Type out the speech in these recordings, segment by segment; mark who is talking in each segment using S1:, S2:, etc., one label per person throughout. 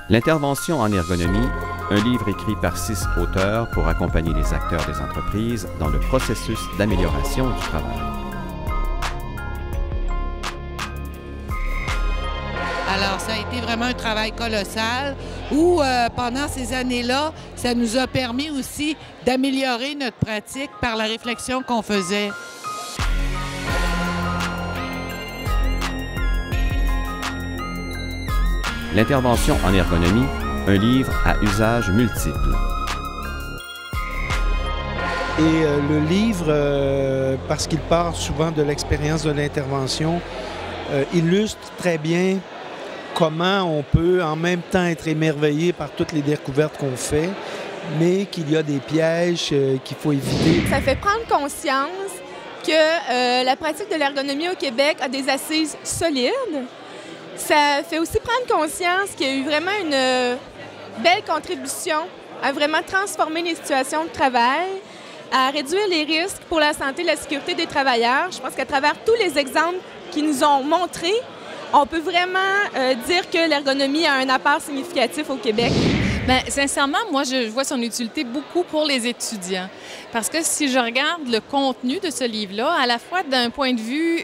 S1: L'intervention en ergonomie, un livre écrit par 6 auteurs pour accompagner les acteurs des entreprises dans le processus d'amélioration du travail.
S2: Alors, ça a été vraiment un travail colossal où, pendant ces années-là, ça nous a permis aussi d'améliorer notre pratique par la réflexion qu'on faisait.
S1: L'intervention en ergonomie, un livre à usage multiple.
S3: Et le livre, parce qu'il part souvent de l'expérience de l'intervention, illustre très bien comment on peut en même temps être émerveillé par toutes les découvertes qu'on fait, mais qu'il y a des pièges qu'il faut éviter.
S4: Ça fait prendre conscience que la pratique de l'ergonomie au Québec a des assises solides. Ça fait aussi prendre conscience qu'il y a eu vraiment une belle contribution à vraiment transformer les situations de travail, à réduire les risques pour la santé et la sécurité des travailleurs. Je pense qu'à travers tous les exemples qu'ils nous ont montrés, on peut vraiment dire que l'ergonomie a un apport significatif au Québec.
S5: Bien, sincèrement, moi, je vois son utilité beaucoup pour les étudiants. Parce que si je regarde le contenu de ce livre-là, à la fois d'un point de vue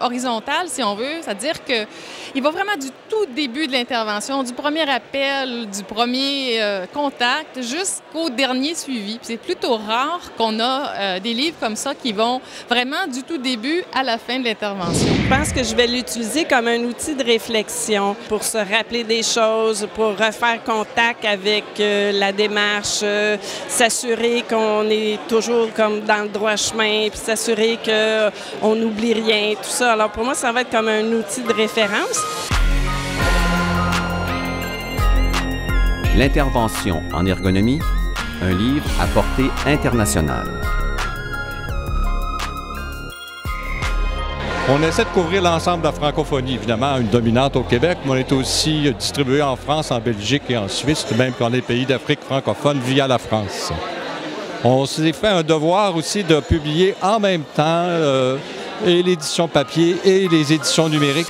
S5: horizontal, si on veut, c'est-à-dire qu'il va vraiment du tout début de l'intervention, du premier appel, du premier contact, jusqu'au dernier suivi. Puis c'est plutôt rare qu'on a des livres comme ça qui vont vraiment du tout début à la fin de l'intervention.
S6: Je pense que je vais l'utiliser comme un outil de réflexion pour se rappeler des choses, pour refaire contact avec la démarche, s'assurer qu'on est toujours comme dans le droit chemin, puis s'assurer qu'on n'oublie rien, tout ça. Alors pour moi, ça va être comme un outil de référence.
S1: L'intervention en ergonomie, un livre à portée internationale.
S7: On essaie de couvrir l'ensemble de la francophonie, évidemment, une dominante au Québec, mais on est aussi distribué en France, en Belgique et en Suisse, même dans les pays d'Afrique francophone via la France. On s'est fait un devoir aussi de publier en même temps et l'édition papier et les éditions numériques.